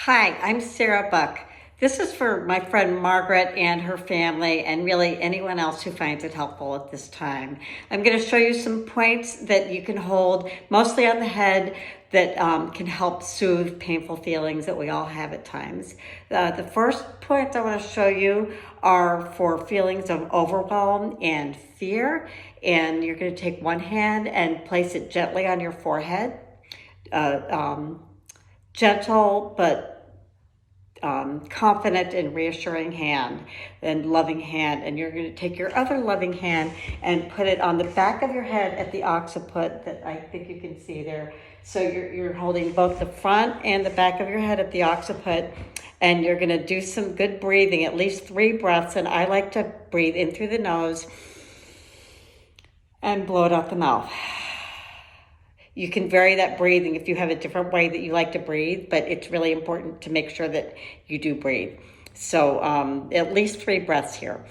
Hi, I'm Sarah Buck. This is for my friend Margaret and her family, and really anyone else who finds it helpful at this time. I'm going to show you some points that you can hold, mostly on the head, that can help soothe painful feelings that we all have at times. The first points I want to show you are for feelings of overwhelm and fear, and you're going to take one hand and place it gently on your forehead. Gentle but confident and reassuring hand and loving hand. And you're going to take your other loving hand and put it on the back of your head at the occiput that I think you can see there. So you're holding both the front and the back of your head at the occiput, and you're going to do some good breathing, at least 3 breaths. And I like to breathe in through the nose and blow it out the mouth. You can vary that breathing if you have a different way that you like to breathe, but it's really important to make sure that you do breathe. So at least 3 breaths here.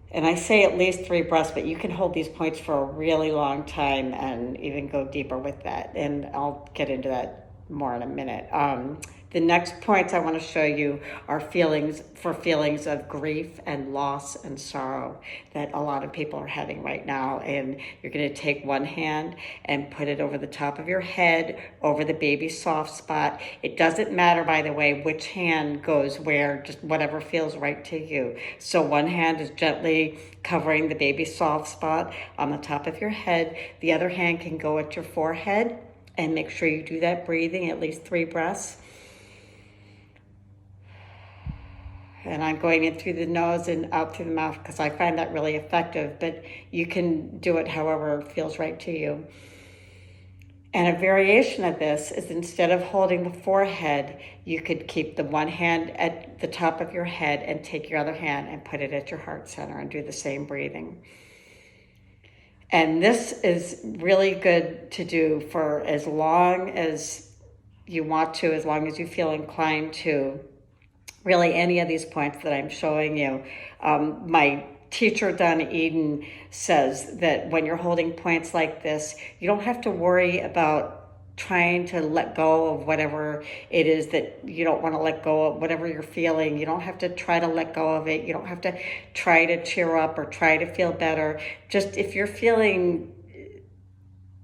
And I say at least 3 breaths, but you can hold these points for a really long time and even go deeper with that. And I'll get into that more in a minute. The next points I want to show you are feelings of grief and loss and sorrow that a lot of people are having right now. And you're going to take one hand and put it over the top of your head, over the baby's soft spot. It doesn't matter, by the way, which hand goes where, just whatever feels right to you. So one hand is gently covering the baby's soft spot on the top of your head. The other hand can go at your forehead, and make sure you do that breathing, at least 3 breaths. And I'm going in through the nose and out through the mouth because I find that really effective, but you can do it however feels right to you. And a variation of this is, instead of holding the forehead, you could keep the one hand at the top of your head and take your other hand and put it at your heart center and do the same breathing. And this is really good to do for as long as you want to, as long as you feel inclined to. Really, any of these points that I'm showing you. My teacher, Donna Eden, says that when you're holding points like this, you don't have to worry about trying to let go of whatever it is that you don't want to let go of, whatever you're feeling. You don't have to try to let go of it. You don't have to try to cheer up or try to feel better. Just if you're feeling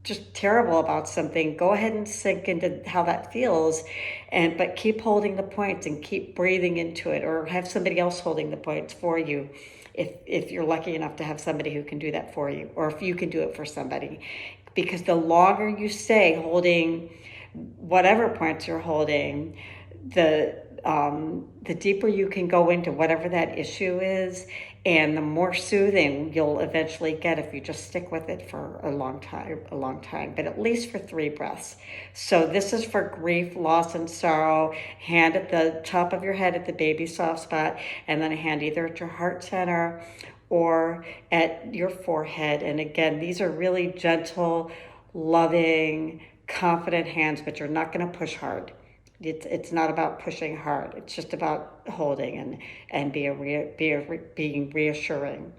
just terrible about something, go ahead and sink into how that feels, but keep holding the points and keep breathing into it, or have somebody else holding the points for you if you're lucky enough to have somebody who can do that for you, or if you can do it for somebody. Because the longer you stay holding whatever points you're holding, the deeper you can go into whatever that issue is, and the more soothing you'll eventually get if you just stick with it for a long time, but at least for 3 breaths. So this is for grief, loss, and sorrow. Hand at the top of your head at the baby soft spot, and then a hand either at your heart center or at your forehead. And again, these are really gentle, loving, confident hands, but you're not going to push hard. It's not about pushing hard. It's just about holding and being reassuring.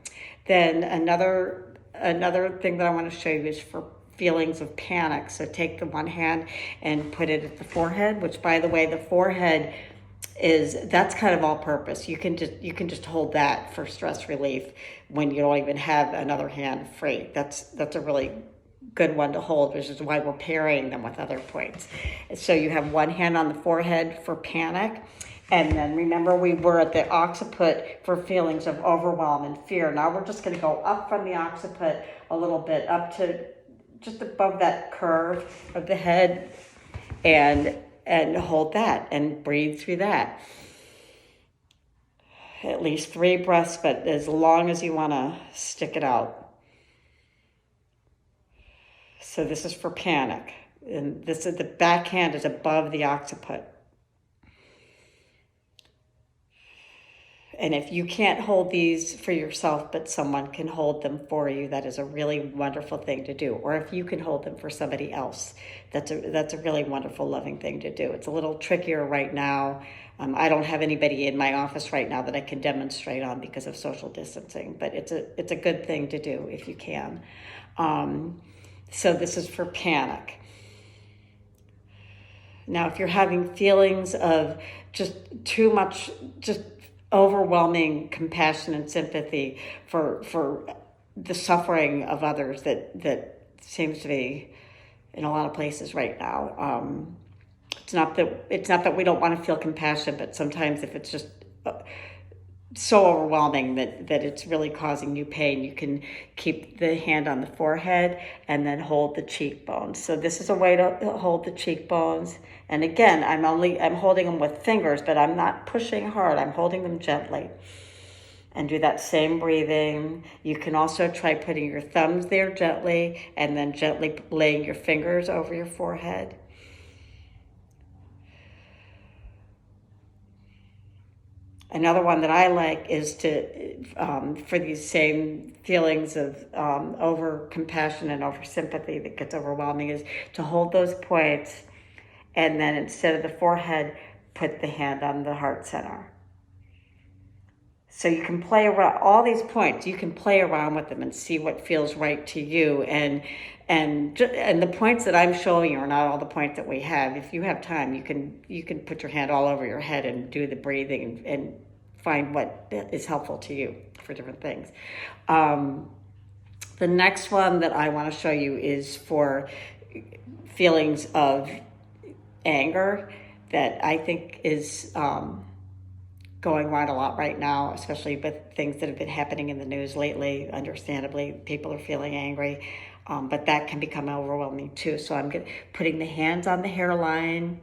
Then another thing that I want to show you is for feelings of panic. So take the one hand and put it at the forehead, which, by the way, the forehead that's kind of all purpose. You can just hold that for stress relief when you don't even have another hand free. That's a really good one to hold, which is why we're pairing them with other points. So you have one hand on the forehead for panic, and then remember we were at the occiput for feelings of overwhelm and fear. Now we're just going to go up from the occiput a little bit, up to just above that curve of the head, and hold that and breathe through that. At least 3 breaths, but as long as you want to stick it out. So this is for panic. And this is the back hand is above the occiput. And if you can't hold these for yourself, but someone can hold them for you, that is a really wonderful thing to do. Or if you can hold them for somebody else, that's a really wonderful, loving thing to do. It's a little trickier right now. I don't have anybody in my office right now that I can demonstrate on because of social distancing, but it's a good thing to do if you can. So this is for panic. Now, if you're having feelings of just too much, just overwhelming compassion and sympathy for the suffering of others that seems to be in a lot of places right now. It's not that we don't want to feel compassion, but sometimes if it's just so overwhelming that it's really causing you pain, you can keep the hand on the forehead and then hold the cheekbones. So this is a way to hold the cheekbones. And again, I'm holding them with fingers, but I'm not pushing hard. I'm holding them gently. And do that same breathing. You can also try putting your thumbs there gently and then gently laying your fingers over your forehead. Another one that I like is to, for these same feelings of over compassion and over sympathy that gets overwhelming, is to hold those points and then instead of the forehead, put the hand on the heart center. So you can play around all these points. You can play around with them and see what feels right to you. And the points that I'm showing you are not all the points that we have. If you have time, you can put your hand all over your head and do the breathing and find what is helpful to you for different things. The next one that I want to show you is for feelings of anger that I think is going around a lot right now, especially with things that have been happening in the news lately. Understandably, people are feeling angry, but that can become overwhelming too. So I'm putting the hands on the hairline,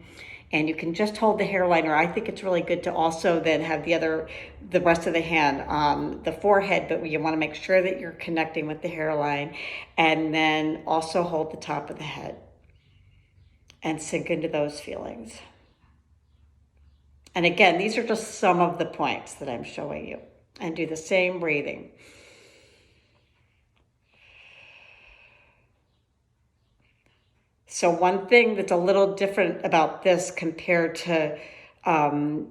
and you can just hold the hairline, or I think it's really good to also then have the rest of the hand on the forehead, but you want to make sure that you're connecting with the hairline, and then also hold the top of the head and sink into those feelings. And again, these are just some of the points that I'm showing you. And do the same breathing. So one thing that's a little different about this compared to the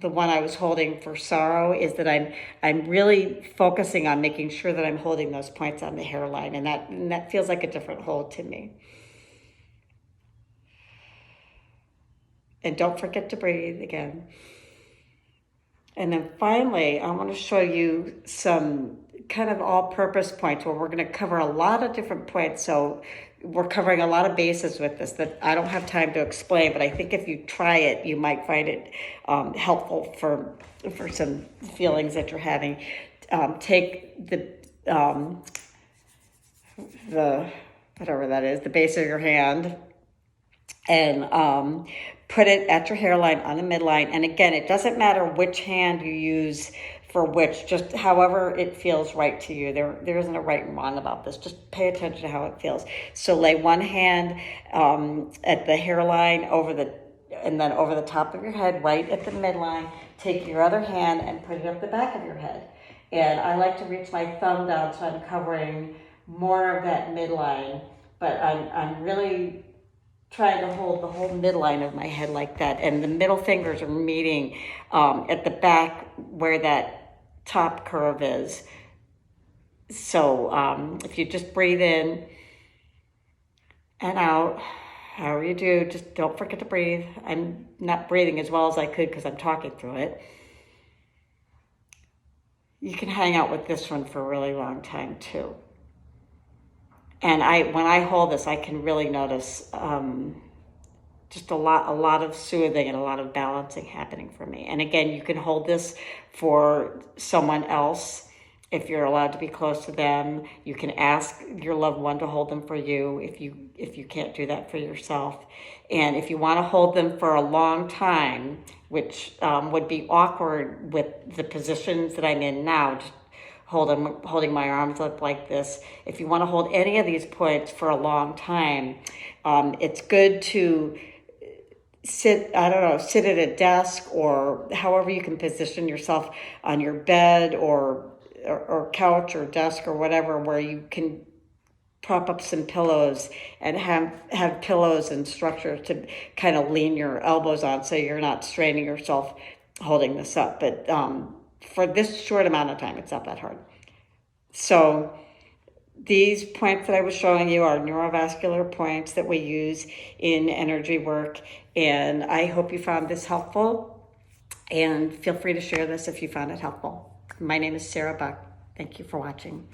one I was holding for sorrow is that I'm really focusing on making sure that I'm holding those points on the hairline, and that feels like a different hold to me. And don't forget to breathe again. And then finally, I want to show you some kind of all-purpose points where we're going to cover a lot of different points. So we're covering a lot of bases with this that I don't have time to explain, but I think if you try it, you might find it helpful for some feelings that you're having. Take the whatever that is, the base of your hand, and put it at your hairline on the midline. And again, it doesn't matter which hand you use for which, just however it feels right to you. There isn't a right and wrong about this. Just pay attention to how it feels. So lay one hand at the hairline and then over the top of your head, right at the midline. Take your other hand and put it up the back of your head. And I like to reach my thumb down so I'm covering more of that midline, but I'm really trying to hold the whole midline of my head like that. And the middle fingers are meeting at the back where that top curve is. So if you just breathe in and out, however you do, just don't forget to breathe. I'm not breathing as well as I could because I'm talking through it. You can hang out with this one for a really long time too. And when I hold this, I can really notice just a lot of soothing and a lot of balancing happening for me. And again, you can hold this for someone else if you're allowed to be close to them. You can ask your loved one to hold them for you if you can't do that for yourself. And if you want to hold them for a long time, which would be awkward with the positions that I'm in now, just holding my arms up like this. If you want to hold any of these points for a long time, it's good to sit at a desk or however you can position yourself on your bed or couch or desk or whatever, where you can prop up some pillows and have pillows and structure to kind of lean your elbows on so you're not straining yourself holding this up. But for this short amount of time, it's not that hard. So these points that I was showing you are neurovascular points that we use in energy work. And I hope you found this helpful. And feel free to share this if you found it helpful. My name is Sarah Buck. Thank you for watching.